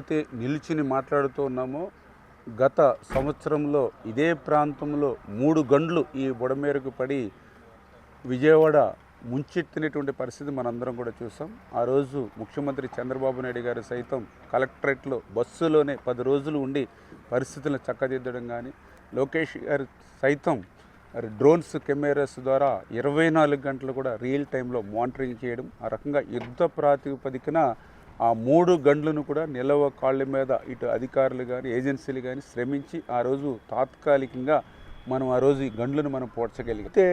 ఏదైతే నిలిచిని మాట్లాడుతూ ఉన్నామో గత సంవత్సరంలో ఇదే ప్రాంతంలో 3 గంటలు ఈ బుడమేరుకు పడి విజయవాడ ముంచెత్తినటువంటి పరిస్థితి మనందరం కూడా చూసాం. ఆ రోజు ముఖ్యమంత్రి చంద్రబాబు నాయుడు గారు సైతం కలెక్టరేట్లో బస్సులోనే 10 రోజులు ఉండి పరిస్థితులను చక్కదిద్దడం కానీ, లోకేష్ గారు సైతం డ్రోన్స్ కెమెరాస్ ద్వారా 24 గంటలు కూడా రియల్ టైంలో మానిటరింగ్ చేయడం, ఆ రకంగా యుద్ధ ప్రాతిపదికన ఆ 3 గంటలను కూడా నిలవ కాళ్ళ మీద ఇటు అధికారులు కానీ ఏజెన్సీలు కానీ శ్రమించి ఆ రోజు తాత్కాలికంగా మనం ఆ రోజు ఈ గండ్లను మనం పోడ్చగలిగితే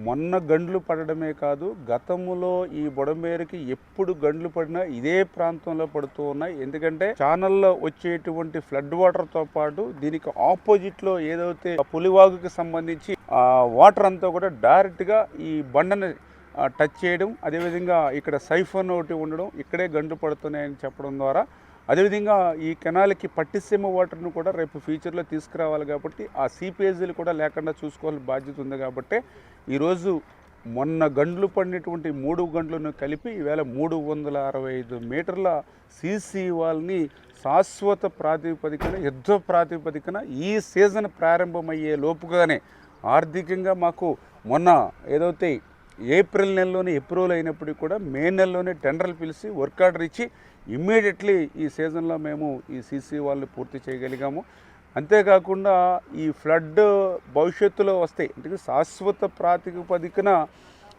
మొన్న గండ్లు పడడమే కాదు, గతంలో ఈ బుడమేరుకి ఎప్పుడు గండ్లు పడినా ఇదే ప్రాంతంలో పడుతూ ఉన్నాయి. ఎందుకంటే ఛానల్లో వచ్చేటువంటి ఫ్లడ్ వాటర్తో పాటు దీనికి ఆపోజిట్లో ఏదైతే పులివాగుకి సంబంధించి ఆ వాటర్ అంతా కూడా డైరెక్ట్గా ఈ బండని టచ్ చేయడం, అదేవిధంగా ఇక్కడ సైఫోన్ ఒకటి ఉండడం, ఇక్కడే గండ్లు పడుతున్నాయని చెప్పడం ద్వారా, అదేవిధంగా ఈ కెనాల్కి పట్టిసీమ వాటర్ను కూడా రేపు ఫ్యూచర్లో తీసుకురావాలి కాబట్టి ఆ సీపేజీలు కూడా లేకుండా చూసుకోవాల్సిన బాధ్యత ఉంది. కాబట్టి ఈరోజు మొన్న గండ్లు పడినటువంటి 3 గంటలను కలిపి ఈవేళ 365 మీటర్ల సీసీ వాల్ని శాశ్వత ప్రాతిపదికన యుద్ధ ప్రాతిపదికన ఈ సీజన్ ప్రారంభమయ్యే లోపుగానే ఆర్థికంగా మాకు మొన్న ఏదైతే ఏప్రిల్ నెలలోనే అప్రూవల్ అయినప్పటికీ కూడా మే నెలలోనే టెండర్లు పిలిచి వర్క్ ఆర్డర్ ఇచ్చి ఇమ్మీడియట్లీ ఈ సీజన్లో మేము ఈ సీసీ వాళ్ళు పూర్తి చేయగలిగాము. అంతేకాకుండా ఈ ఫ్లడ్ భవిష్యత్తులో వస్తాయి అంటే శాశ్వత ప్రాతిపదికన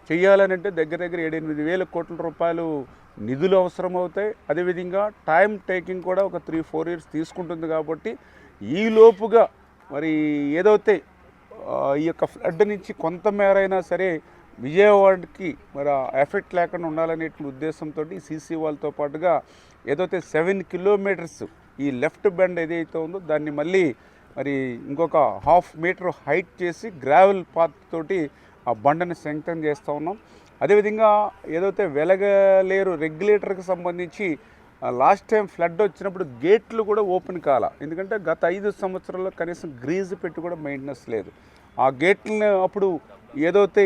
చేయాలనంటే దగ్గర 7-8 వేల కోట్ల రూపాయలు నిధులు అవసరమవుతాయి. అదేవిధంగా టైం టేకింగ్ కూడా ఒక 3-4 ఇయర్స్ తీసుకుంటుంది. కాబట్టి ఈ లోపుగా మరి ఏదైతే ఈ యొక్క ఫ్లడ్ నుంచి కొంతమేరైనా సరే విజయవాడకి మరి ఎఫెక్ట్ లేకుండా ఉండాలనేటువంటి ఉద్దేశంతో ఈ సీసీ వాళ్ళతో పాటుగా ఏదైతే 7 కిలోమీటర్స్ ఈ లెఫ్ట్ బెండ్ ఏదైతే ఉందో దాన్ని మళ్ళీ మరి ఇంకొక 1/2 మీటర్ హైట్ చేసి గ్రావెల్ పాత్ తోటి ఆ బండని స్ట్రెంగ్తన్ చేస్తూ ఉన్నాం. అదేవిధంగా ఏదైతే వెలగలేరు రెగ్యులేటర్కి సంబంధించి లాస్ట్ టైం ఫ్లడ్ వచ్చినప్పుడు గేట్లు కూడా ఓపెన్ కాల, ఎందుకంటే గత 5 సంవత్సరాల్లో కనీసం గ్రీజ్ పెట్టి కూడా మెయింటెనెన్స్ లేదు. ఆ గేట్లని అప్పుడు ఏదైతే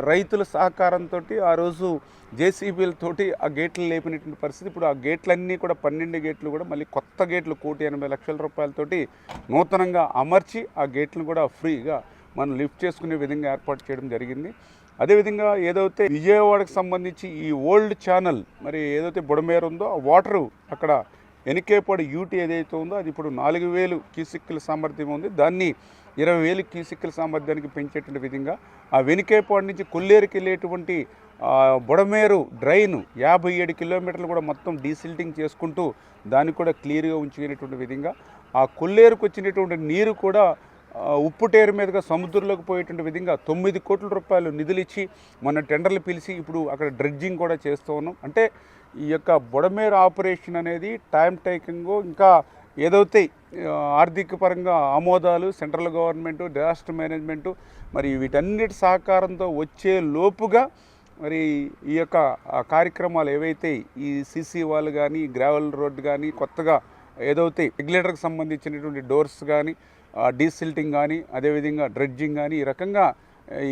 రైతుల సహకారంతో ఆ రోజు జేసీబీలతోటి ఆ గేట్లు లేపినటువంటి పరిస్థితి. ఇప్పుడు ఆ గేట్లన్నీ కూడా 12 గేట్లు కూడా మళ్ళీ కొత్త గేట్లు 1,80,00,000 రూపాయలతోటి నూతనంగా అమర్చి ఆ గేట్లను కూడా ఫ్రీగా మనం లిఫ్ట్ చేసుకునే విధంగా ఏర్పాటు చేయడం జరిగింది. అదేవిధంగా ఏదైతే విజయవాడకు సంబంధించి ఈ ఓల్డ్ ఛానల్ మరి ఏదైతే బుడమేరు ఉందో ఆ వాటరు అక్కడ ఎనికేపాడు యూటీ ఏదైతే ఉందో అది ఇప్పుడు 4,000 క్యూసెక్కుల సామర్థ్యం ఉంది. దాన్ని 20,000 క్యూసెక్కుల సామర్థ్యానికి పెంచేటువంటి విధంగా ఆ వెనికేపాడు నుంచి కొల్లేరుకి వెళ్ళేటువంటి బుడమేరు డ్రైన్ 57 కిలోమీటర్లు కూడా మొత్తం డీసిల్టింగ్ చేసుకుంటూ దాన్ని కూడా క్లియర్గా ఉంచుకునేటువంటి విధంగా ఆ కొల్లేరుకు వచ్చినటువంటి నీరు కూడా ఉప్పుటేరు మీదుగా సముద్రంలోకి పోయేటువంటి విధంగా 9 కోట్ల రూపాయలు నిధులు ఇచ్చి మన టెండర్లు పిలిచి ఇప్పుడు అక్కడ డ్రెడ్జింగ్ కూడా చేస్తూ ఉన్నాం. అంటే ఈ యొక్క బుడమేరు ఆపరేషన్ అనేది టైం టేకింగ్, ఇంకా ఏదైతే ఆర్థిక పరంగా ఆమోదాలు సెంట్రల్ గవర్నమెంటు, డిజాస్టర్ మేనేజ్మెంటు మరి వీటన్నిటి సహకారంతో వచ్చే లోపుగా మరి ఈ యొక్క కార్యక్రమాలు ఏవైతే ఈ సీసీ వాళ్ళు కానీ గ్రావెల్ రోడ్ కానీ కొత్తగా ఏదైతే రెగ్యులేటర్కి సంబంధించినటువంటి డోర్స్ కానీ డీసిల్టింగ్ కానీ అదేవిధంగా డ్రెడ్జింగ్ కానీ ఈ రకంగా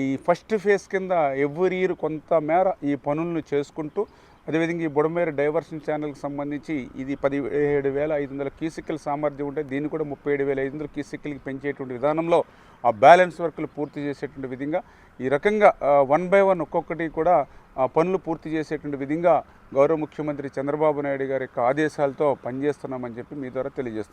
ఈ ఫస్ట్ ఫేజ్ కింద ఎవ్రీ ఇయర్ కొంతమేర ఈ పనులను చేసుకుంటూ, అదేవిధంగా ఈ బుడమేరు డైవర్షన్ ఛానల్కి సంబంధించి ఇది 17,500 క్యూసెక్కుల సామర్థ్యం ఉంటే దీన్ని కూడా 37,500 క్యూసెక్కులకి పెంచేటువంటి విధానంలో ఆ బ్యాలెన్స్ వర్క్లు పూర్తి చేసేటువంటి విధంగా ఈ రకంగా 1 by 1 ఒక్కొక్కటి కూడా ఆ పనులు పూర్తి చేసేటువంటి విధంగా గౌరవ ముఖ్యమంత్రి చంద్రబాబు నాయుడు గారి యొక్క ఆదేశాలతో పనిచేస్తున్నామని చెప్పి మీ ద్వారా తెలియజేస్తున్నాం.